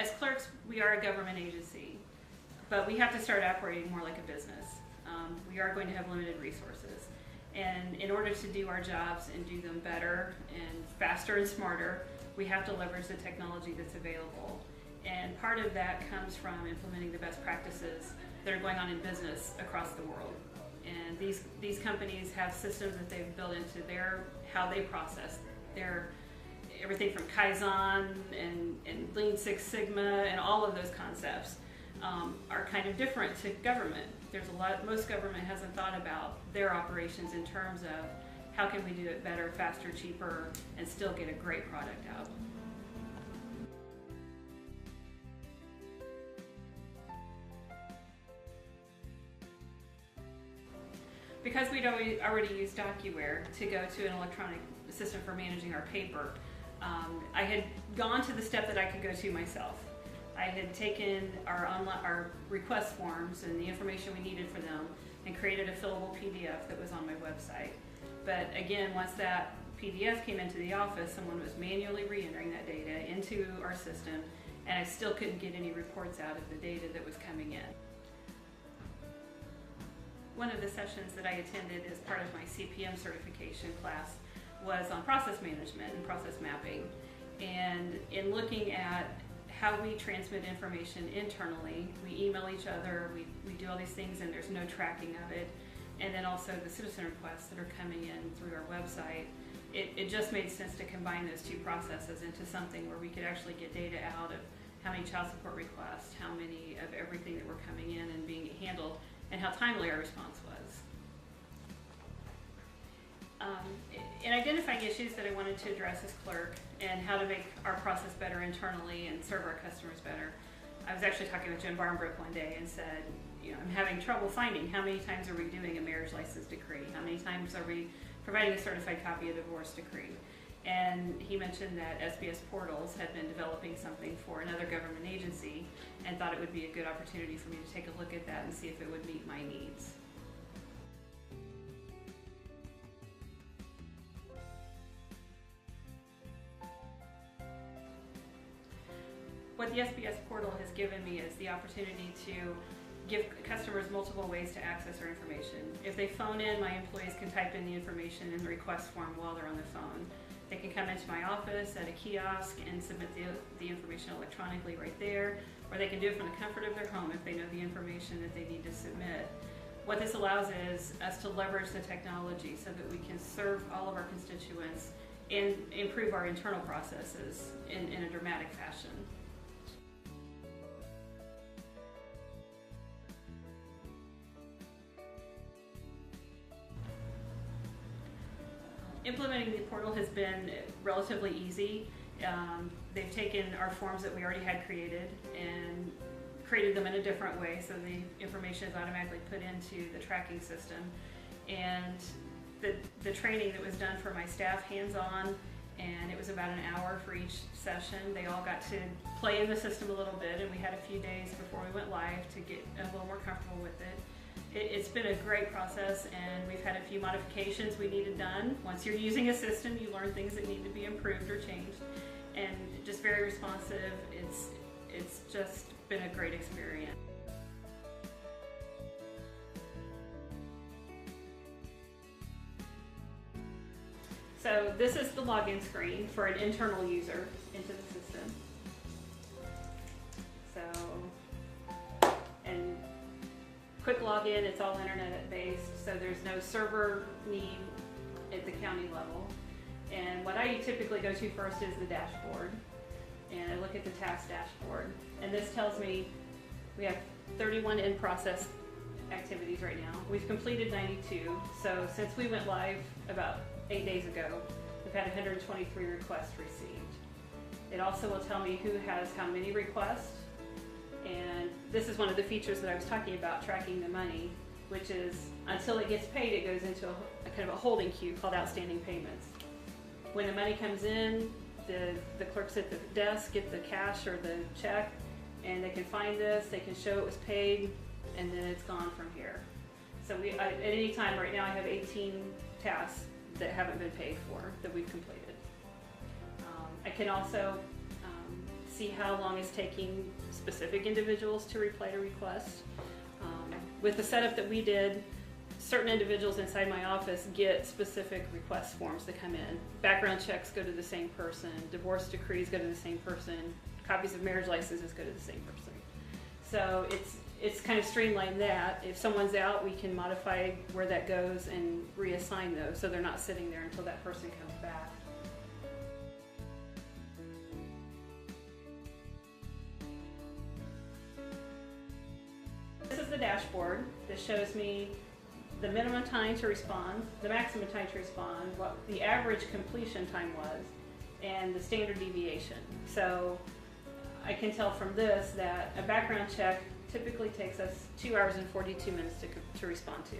As clerks, we are a government agency, but we have to start operating more like a business. We are going to have limited resources. And in order to do our jobs and do them better and faster and smarter, we have to leverage the technology that's available. And part of that comes from implementing the best practices that are going on in business across the world. And these companies have systems that they've built into how they process everything from Kaizen and Lean Six Sigma and all of those concepts are kind of different to government. Most government hasn't thought about their operations in terms of how can we do it better, faster, cheaper, and still get a great product out. Because we'd already used DocuWare to go to an electronic system for managing our paper, I had gone to the step that I could go to myself. I had taken our request forms and the information we needed for them and created a fillable PDF that was on my website. But again, once that PDF came into the office, someone was manually re-entering that data into our system, and I still couldn't get any reports out of the data that was coming in. One of the sessions that I attended as part of my CPM certification class was on process management and process mapping. And in looking at how we transmit information internally, we email each other, we do all these things and there's no tracking of it. And then also the citizen requests that are coming in through our website. It just made sense to combine those two processes into something where we could actually get data out of how many child support requests, how many of everything that were coming in and being handled, and how timely our response was. In identifying issues that I wanted to address as clerk and how to make our process better internally and serve our customers better, I was actually talking with Jim Barnbrook one day and said, I'm having trouble finding how many times are we doing a marriage license decree? How many times are we providing a certified copy of divorce decree? And he mentioned that SBS Portals had been developing something for another government agency and thought it would be a good opportunity for me to take a look at that and see if it would meet my needs. What the SBS portal has given me is the opportunity to give customers multiple ways to access our information. If they phone in, my employees can type in the information in the request form while they're on the phone. They can come into my office at a kiosk and submit the information electronically right there, or they can do it from the comfort of their home if they know the information that they need to submit. What this allows is us to leverage the technology so that we can serve all of our constituents and improve our internal processes in a dramatic fashion. Implementing the portal has been relatively easy. They've taken our forms that we already had created and created them in a different way, so the information is automatically put into the tracking system. And the training that was done for my staff hands-on, and it was about an hour for each session. They all got to play in the system a little bit, and we had a few days before we went live to get a little more comfortable with it. It's been a great process, and we've had a few modifications we needed done. Once you're using a system, you learn things that need to be improved or changed, and just very responsive. It's just been a great experience. So this is the login screen for an internal user into the system. Quick login, it's all internet based, so there's no server need at the county level. And what I typically go to first is the dashboard, and I look at the task dashboard. And this tells me we have 31 in-process activities right now. We've completed 92, so since we went live about 8 days ago, we've had 123 requests received. It also will tell me who has how many requests. And this is one of the features that I was talking about, tracking the money, which is until it gets paid, it goes into a kind of a holding queue called outstanding payments. When the money comes in, the clerks at the desk get the cash or the check, and they can find this, they can show it was paid, and then it's gone from here. So at any time right now I have 18 tasks that haven't been paid for that we've completed. I can also see how long it's taking specific individuals to reply to requests. With the setup that we did, certain individuals inside my office get specific request forms that come in. Background checks go to the same person, divorce decrees go to the same person, copies of marriage licenses go to the same person. So it's kind of streamlined that. If someone's out, we can modify where that goes and reassign those so they're not sitting there until that person comes back. This is the dashboard that shows me the minimum time to respond, the maximum time to respond, what the average completion time was, and the standard deviation. So I can tell from this that a background check typically takes us 2 hours and 42 minutes to respond to.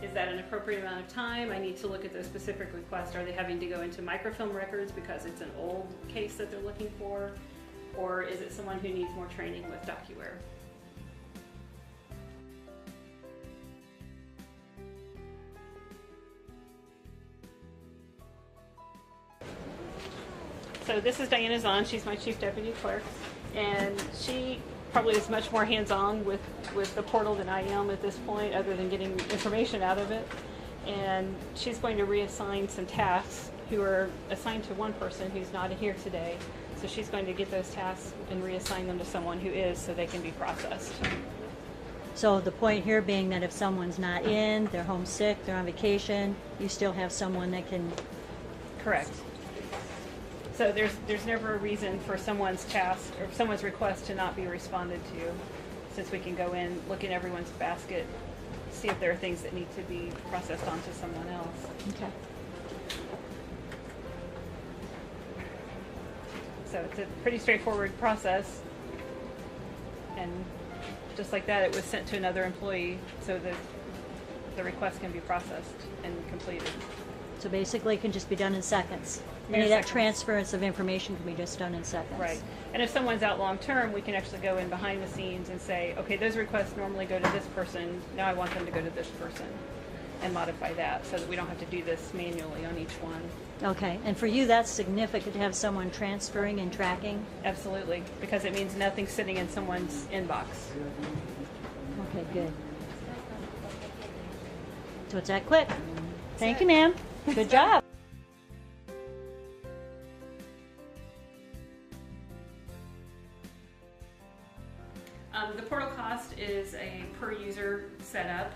Is that an appropriate amount of time? I need to look at those specific requests. Are they having to go into microfilm records because it's an old case that they're looking for? Or is it someone who needs more training with DocuWare? So this is Diana Zahn. She's my chief deputy clerk, and she probably is much more hands-on with the portal than I am at this point, other than getting information out of it. And she's going to reassign some tasks who are assigned to one person who's not here today. So she's going to get those tasks and reassign them to someone who is, so they can be processed. So the point here being that if someone's not in, they're homesick, they're on vacation, you still have someone that can... Correct. So there's never a reason for someone's task or someone's request to not be responded to, since we can go in, look in everyone's basket, see if there are things that need to be processed onto someone else. Okay. So it's a pretty straightforward process, and just like that, it was sent to another employee so that the request can be processed and completed. So basically it can just be done in seconds. Any of that transference of information can be just done in seconds. Right. And if someone's out long term, we can actually go in behind the scenes and say, okay, those requests normally go to this person, now I want them to go to this person, and modify that so that we don't have to do this manually on each one. Okay, and for you that's significant to have someone transferring and tracking? Absolutely, because it means nothing's sitting in someone's inbox. Okay, good. So it's that quick. Thank you, ma'am. Good job. The portal cost is a per user setup,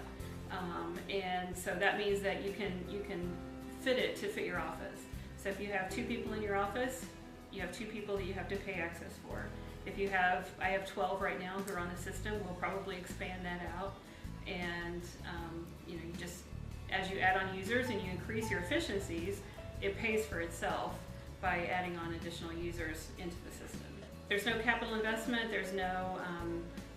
and so that means that you can fit it to fit your office. So if you have 2 people in your office, you have 2 people that you have to pay access for. If you have, I have 12 right now who are on the system. We'll probably expand that out, and you just as you add on users and you increase your efficiencies, it pays for itself by adding on additional users into the system. There's no capital investment, there's no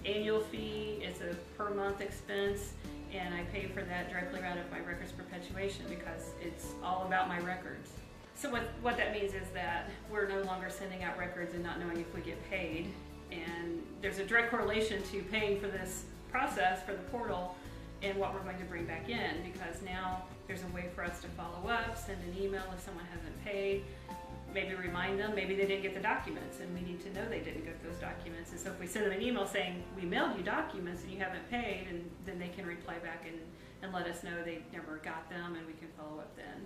annual fee, it's a per month expense, and I pay for that directly out of my records perpetuation because it's all about my records. So what that means is that we're no longer sending out records and not knowing if we get paid, and there's a direct correlation to paying for this process for the portal and what we're going to bring back in, because now there's a way for us to follow up, send an email if someone hasn't paid, maybe remind them, maybe they didn't get the documents and we need to know they didn't get those documents. And so if we send them an email saying, we mailed you documents and you haven't paid, and then they can reply back and let us know they never got them, and we can follow up then.